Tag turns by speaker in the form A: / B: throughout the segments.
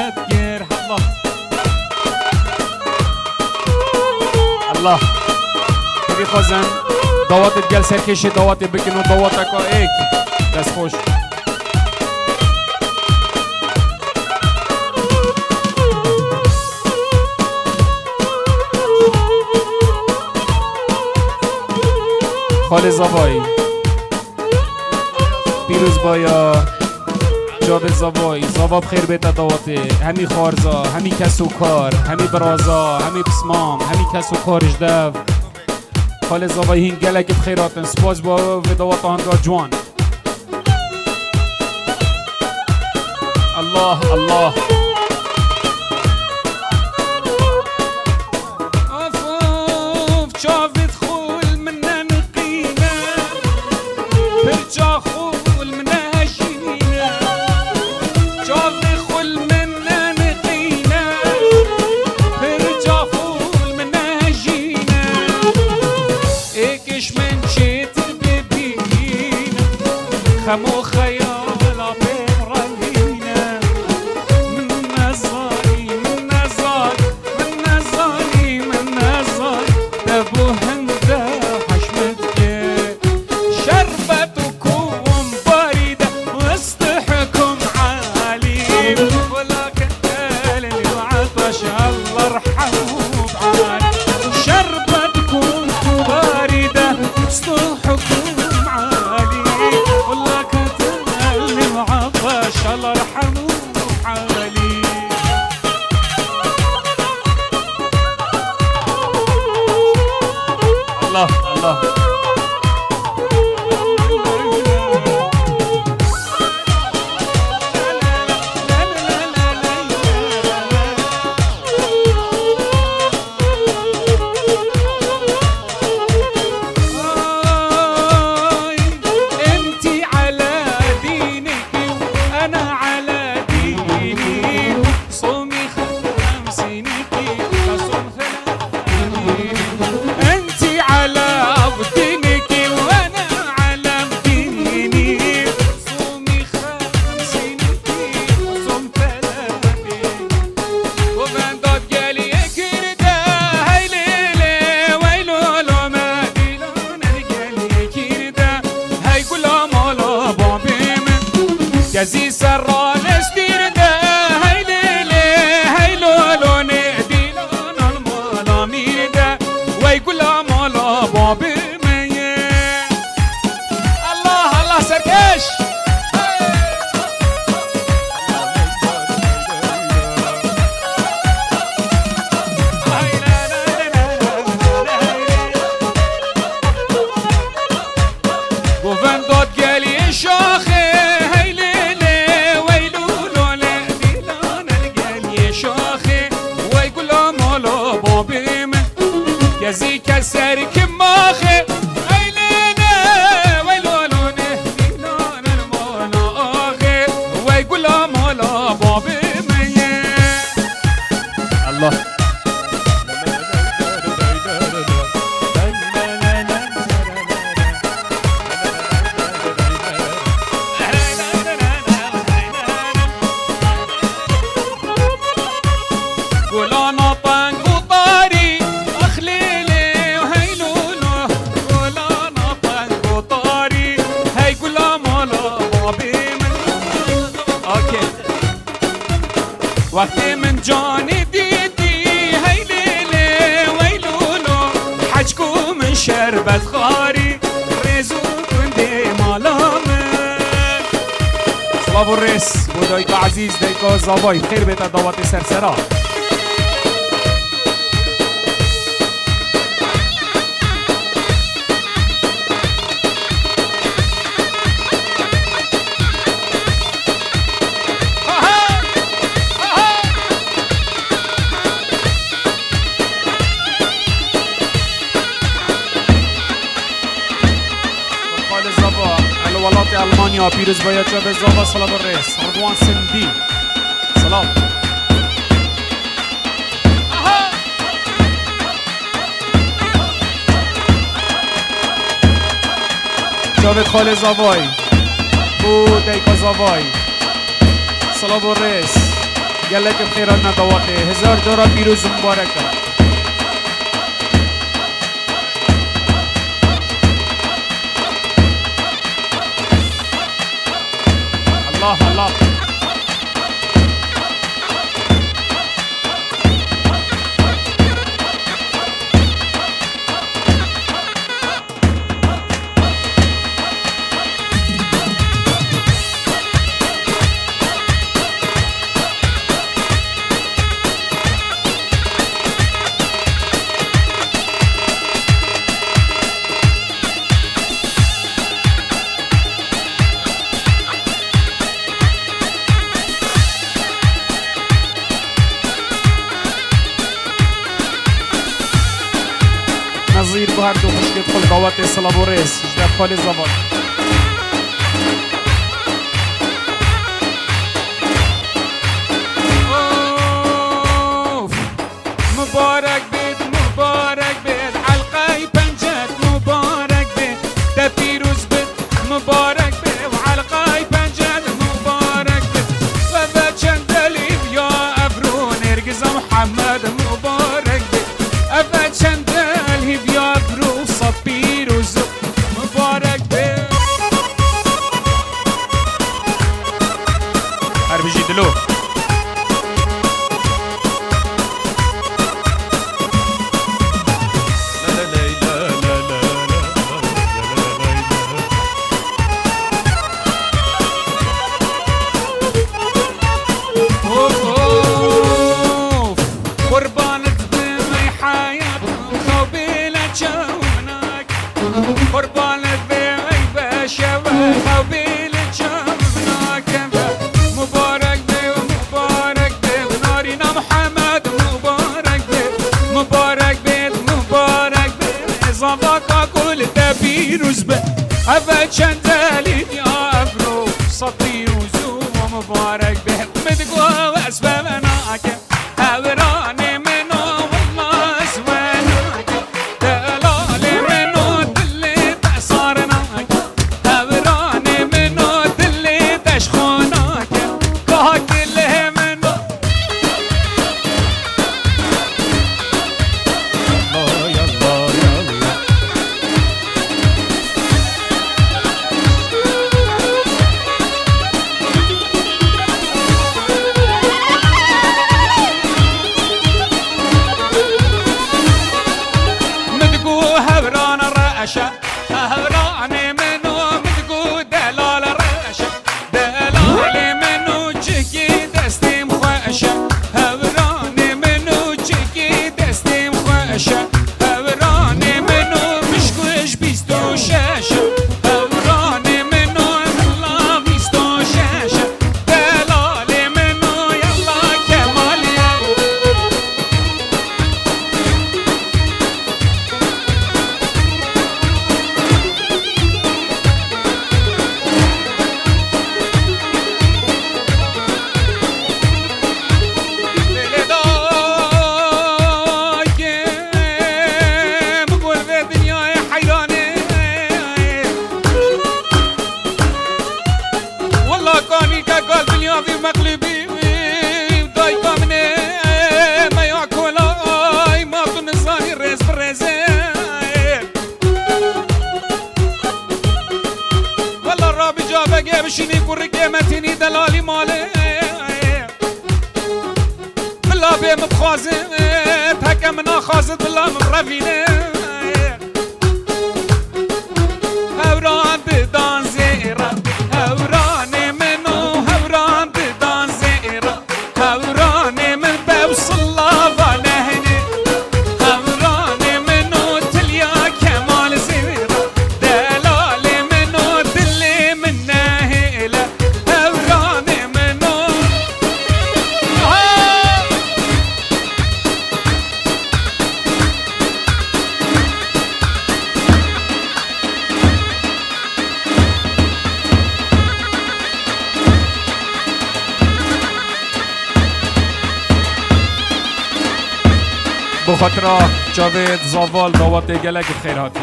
A: متگیر الله الله بی خوزن دواتت گل سرکشی دواتت بکنو دواتت که ایک دست خوش خالی زبایی پیروز بایا جاوید زبایی زباب خیر بیتا دواتی همی خارزا همی کس و کار همی برازا همی بسمام همی کس و کارش دو خالی زبایی هین گلک بخیراتن سپاس با و دوات آنگا جوان الله الله خمو خيال بمرينا من نزاري من نزاري من نزاري من نزاري ابو هندا حشمتك شربتكم باردة واستحكم عالي ولكن العطش الله ارحمه بعالي شربتكم باردة واستحكم عالي الله يرحمه حالي الله الله جزي سران استير ده هاي ليلي هاي لولو ندي لون الملامي ده ويقول مالا بابي مي الله الله سركش قوفن داد قالي شاخي يزي كسر كماخي ايلينا ويلولونه لون المولا اخي ويقول مولا بابي مي الله قولانا طنق وطاري وقتی من جانی دیدی هی لیلی ویلولو حجکو من شربت خاری ریزو کنده مالامه سلام و ریس بودایگا عزیز دیگا زابای خیر بیتا داوات سرسرا ولات ألمانيا بيروز باید جا به زابا سلام الرئيس رضوان سندي سلام جاوید خالد زاوای بود دیگه زاوای سلام الرئيس گلک بخیرات ندواته هزار دورا پیروز مبارکه الله الله نظیر بهر دو خشکت خل دعوت سلام و ریس جدب خال زبان مبارک بید علقای پنجت مبارک بید ده پیروز بید مبارک بید و علقای پنجت مبارک بید و به چند دلیل یا ابرو نرگز محمد مبارک بید و چند دلیل یا ابرو صد پیروز مبارک بید هر بجی دلو قربانت بي باشا وخوبيل جمنا مبارك بي ونارنا محمد مبارك بي زباك كل تبيروز بي أبا چندالي يا أبرو صدي وزوم مبارك بي مدقوا واسبابناك أوراني منو والله اسواناك دلالي منو دلي تأثارناك أوراني منو دلي تشخوناك كاكله منو الله يا الله يا الله هوران الرأشة هوراني منو مدقو دلال الرأشة دلالي منو جيكي دستي مخاشة هوراني منو جيكي دستي مخاشة هوراني منو مشكوش بيستو شاشة هوراني منو الله بيستو شاشة دلالي منو يلا كمال يا في مقلبي ودايقة مني ما ياكل اي ما تنزاني الرز بالرزين والله الرابي جابك يا بشيني كل قيمتني دلالي مالي بالله بيه مبخازت هكا منا خازت بالله مبرفيني هوران بدان زيرا هوراني منو هوران بدان زيرا هوراني من بوصل لافا لهني هوراني منو تليا كمال زيرا دلالي منو دلي من ناهيلا هوراني منو بخاطر جاوید زاوال دعوت گلک بخیر هاتی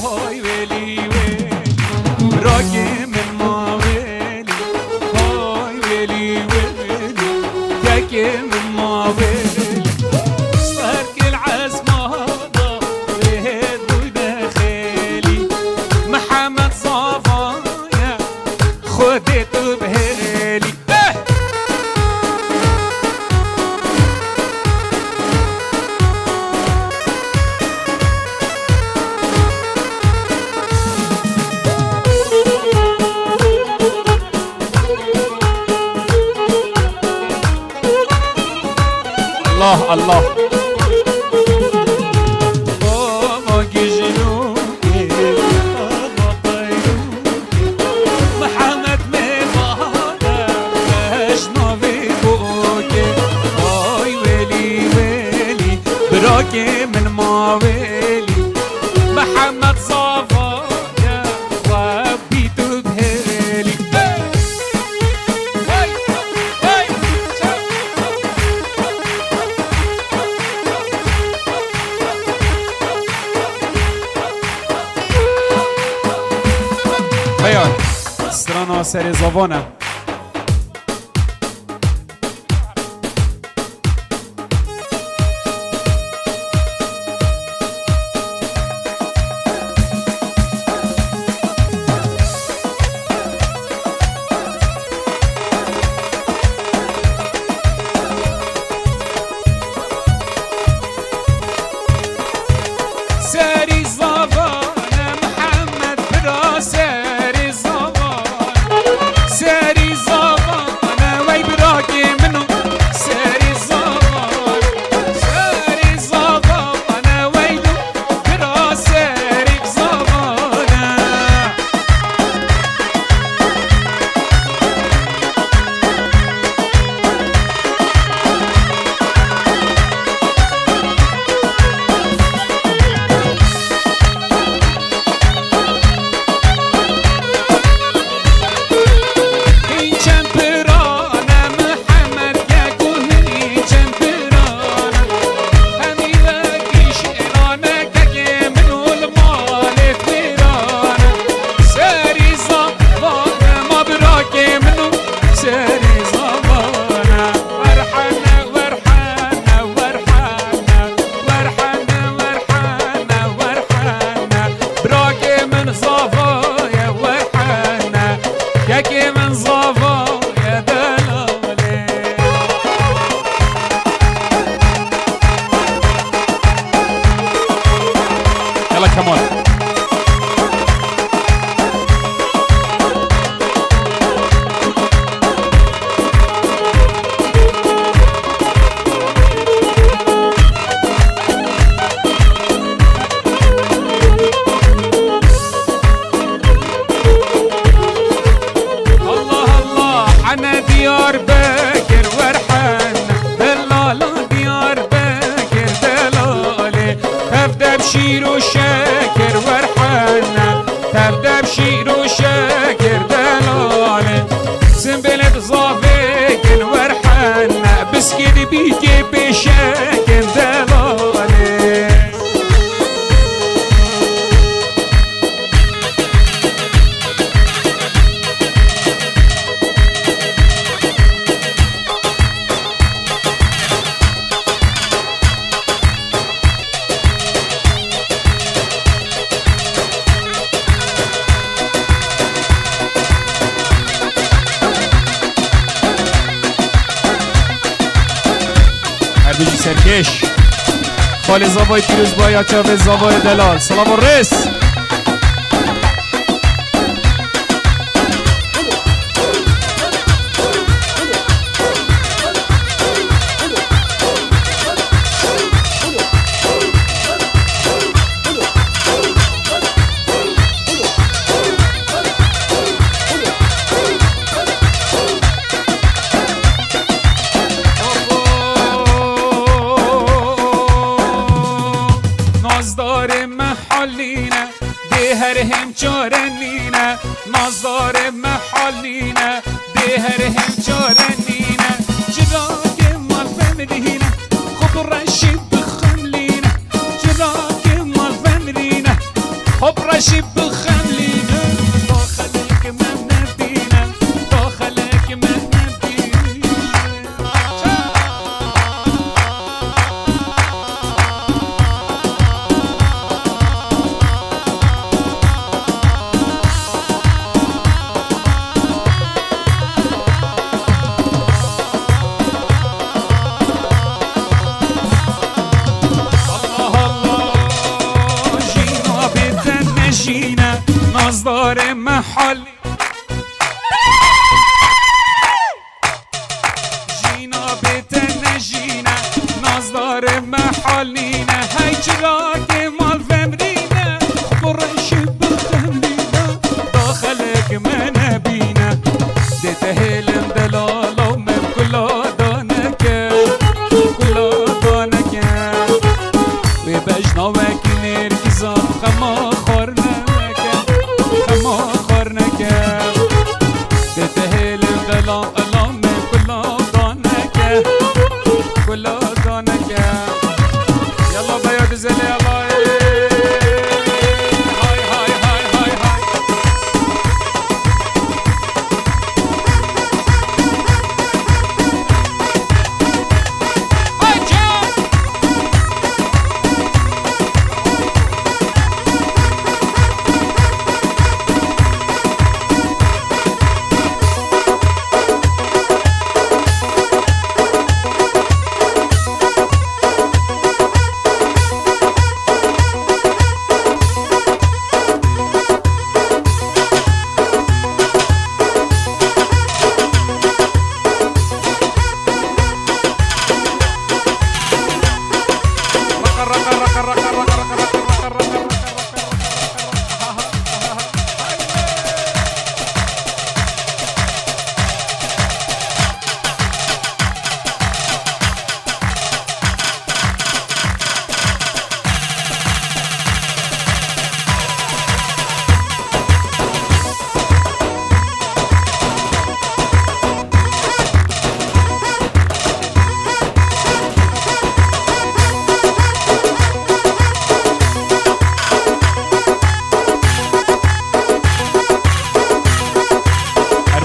A: وای ویلی ویلی راگی من ما ویلی من ماويل صار كل عزمه هذا وهد وداخلي محمد صافايا خدته بهالي الله الله بابا جيجنوكي بابا طيروكي محمد مبادا اشنا في بوكي اي ويلي ويلي براكي من ماويلي محمد صافايا ربيته بهالي Hayal, strana seri zavona. Seri zavona Muhammed bra seri zavona seri zavona vay braki minu seri zavona vay bra seri zavona ياكي من صفا يا دلالي يلا كمان ديار باكر ورحانا دلالة ديار باكر دلالة تبدأ بشير وشاكر ورحانا تبدأ بشير وشاكر دلالة سنبلة صافيكن ورحانا بسكت بيكي بشاكر دلالة بيجي سركش خالي زباي پیروز بایا چاوه زبای دلال سلام الرئيس نازدار محلینه هر هم چارنینه نازدار محلینه هر هم چارنینه چراغ مال فمرینه خب رشید بخملینه چراغ مال فمرینه خب رشید بخملینه داخلك من نبینه داخلك من نبینه محالي جينا بيتنا جينا نازدار محالينا هاي چراغ مال فمرينا برش بخمرينا داخلك ما بينا دتهلم دلالا ومن كلا دانك كلا دانك وبجنا وكنير كزان خما خورنك خما خورنك دتهلم دلالا ومن كلا دانك كلا دانك يلا بياد زلي الله هاي هاي هاي هاي هاي هاي جام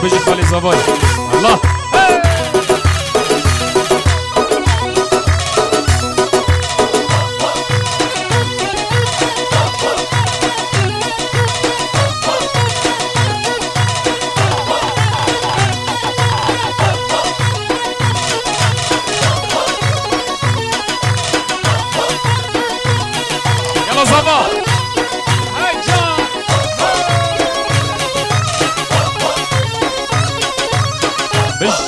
A: بيجي خالي زباي الله يلا زبا هاي جان بج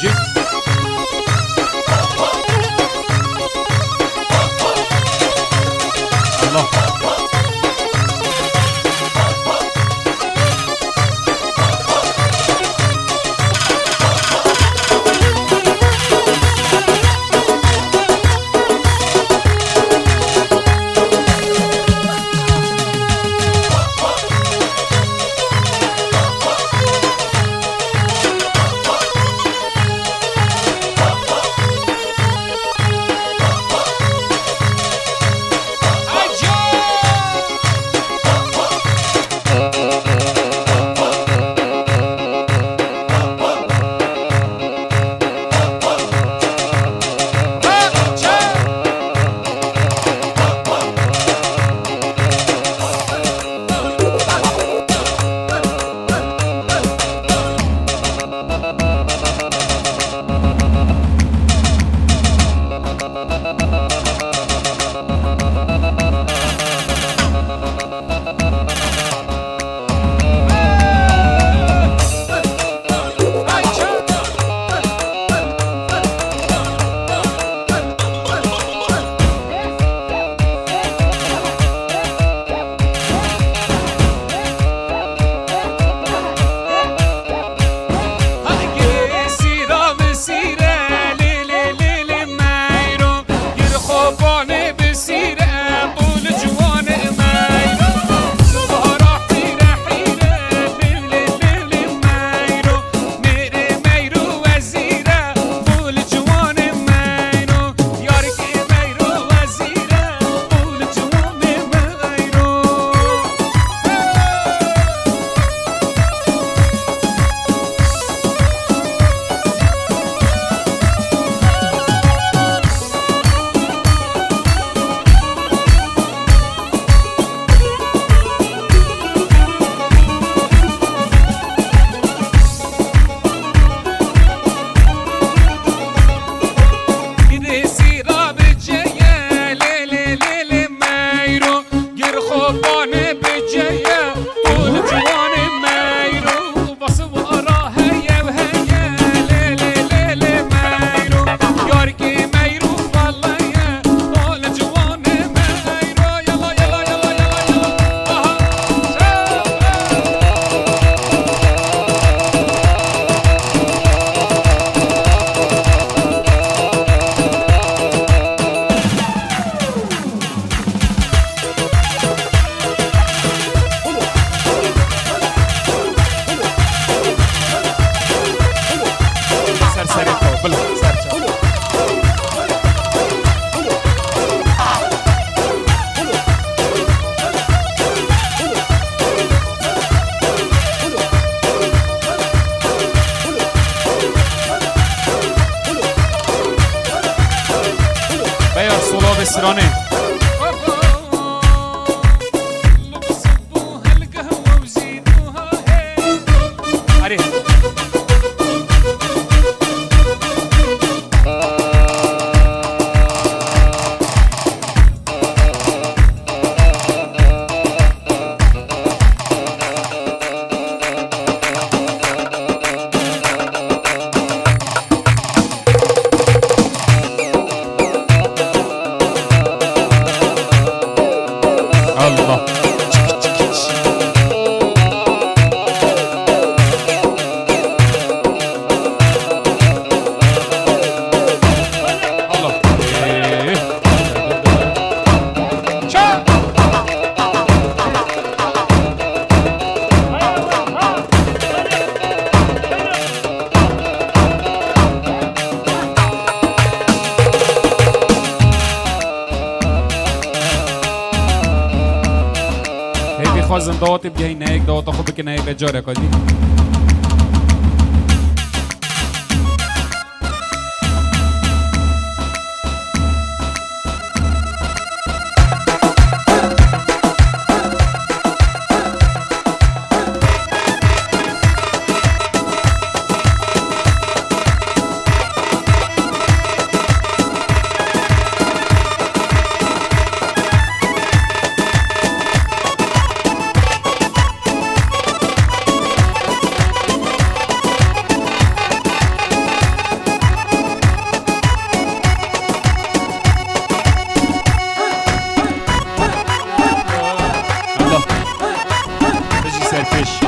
A: بلا سرچه بیار سولا بسرانه الله خواستم دعوت بیایی نه یک دعوت خوبه که نه یک بجاره کدی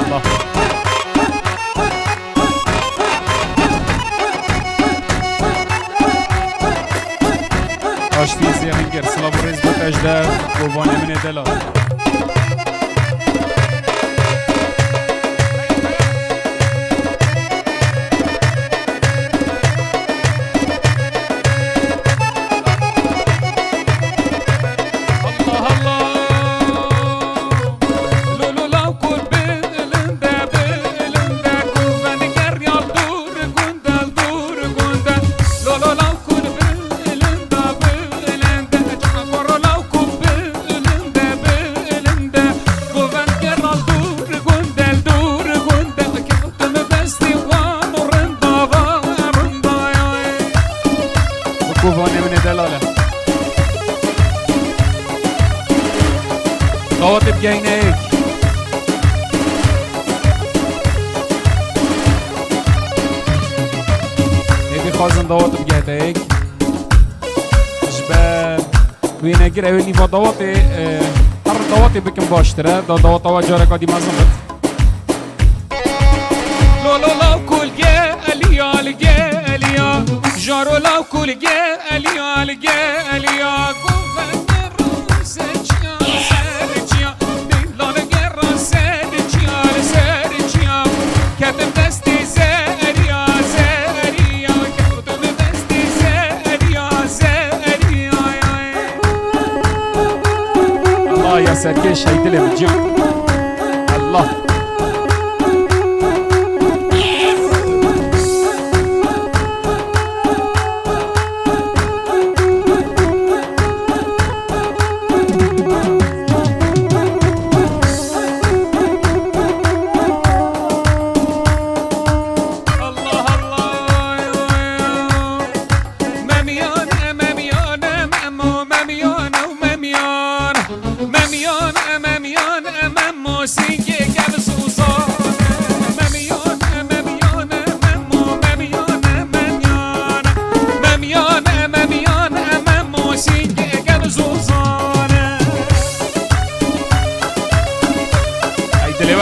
A: الله آشتیزی همین گر سلام و رز بتجده گوانه من دلا گوانه من دلاله دعوت بگی نیک یکی خواستم دعوت بگی نیک جبه توی نگیر اولی با دعوت هر دعوتی بکن باشتره دا دعوت ها جاره کادی مزم بد لولا کل الیا الیا جارو لاو کل الیا گوفن سرچیا سرچیا دلان گران سرچیا کتم دستی زریا کتم دستی زریا الله یا سرکش های دلم جان الله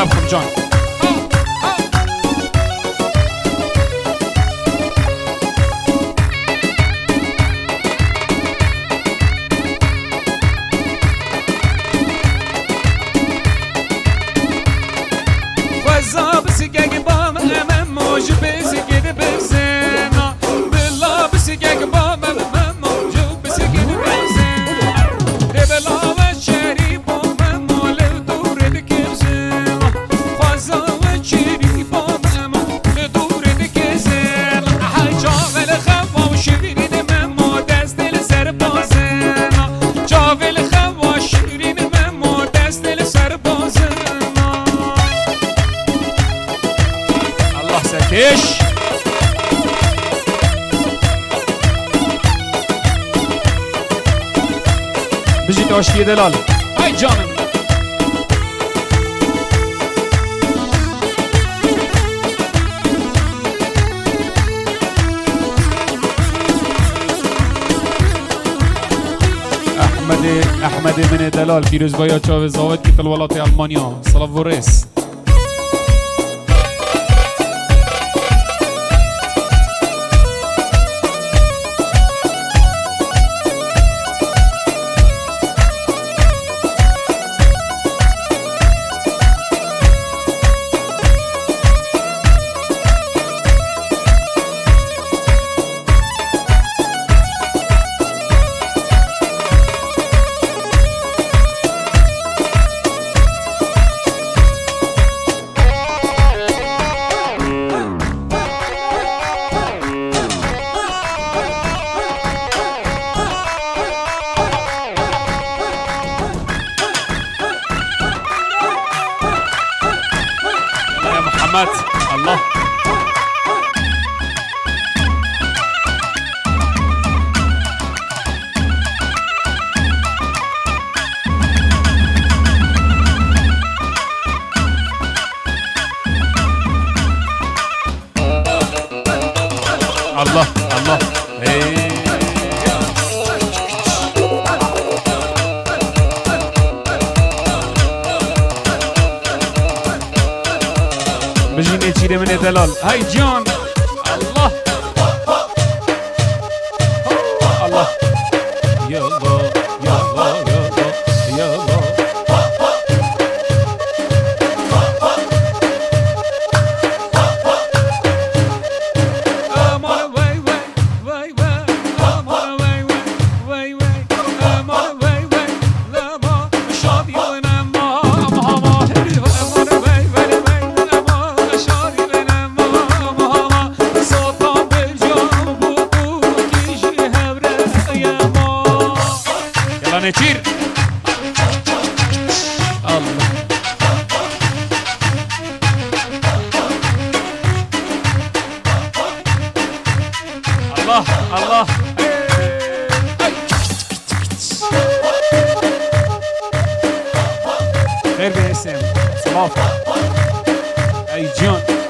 A: بخم جان وزاب سگگ بام موج بزگید بزنا بجيت عشقي دلال هاي جانم احمد من دلال پیروز بایا چاو زاوید کی الولات المانیا سلام و رس الله الله الله بجيني تشيري من دلال هاي جان الله الله يلا يلا يلا يلا نچیر الله الله خير باسم صلاف اي جان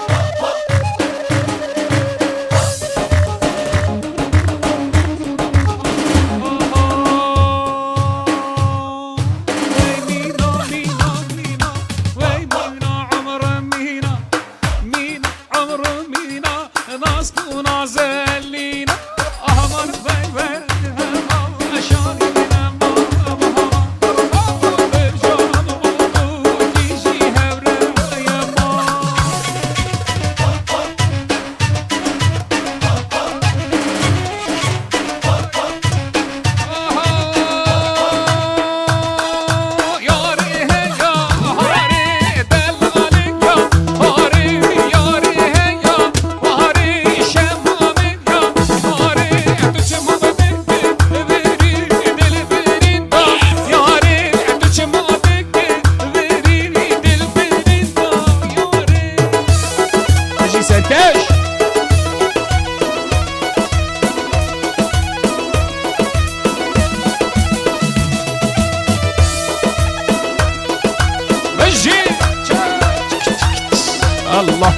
A: الله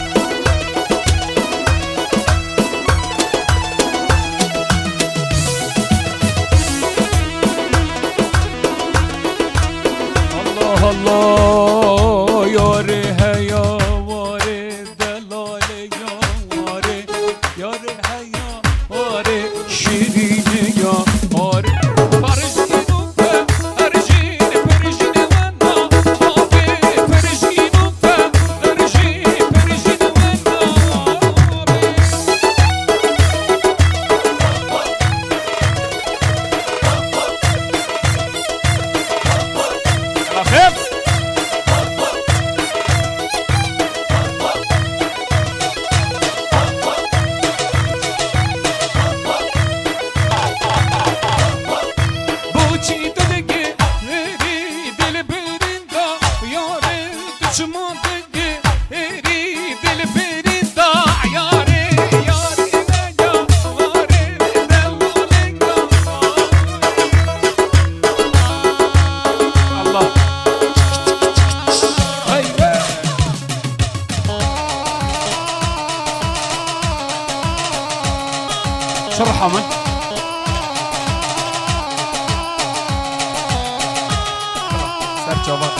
A: الله الله یاره هیا واره دلاله یا واره یاره هیا واره شیرینه یا واره شرحة من سر جوابات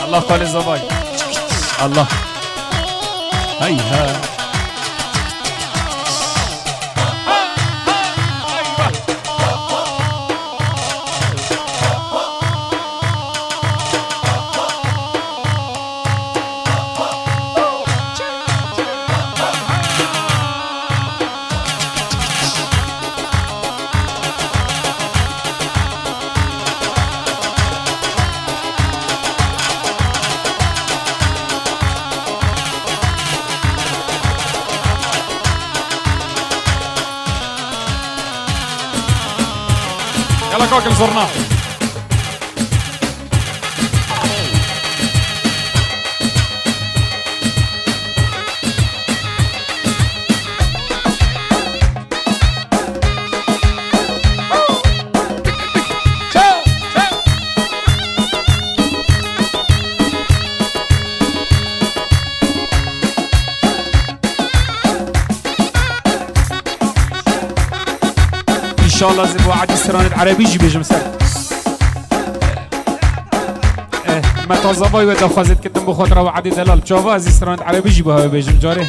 A: الله قال الزباي الله هيها يلا كوكب صرنا ان شاء الله زي وعد السرانة عربي جي بيجم سر ما تظبي ودا خازت كتم بخاطر وعد دلال شوفا زي سرانة عربي جي بها بيجم جاري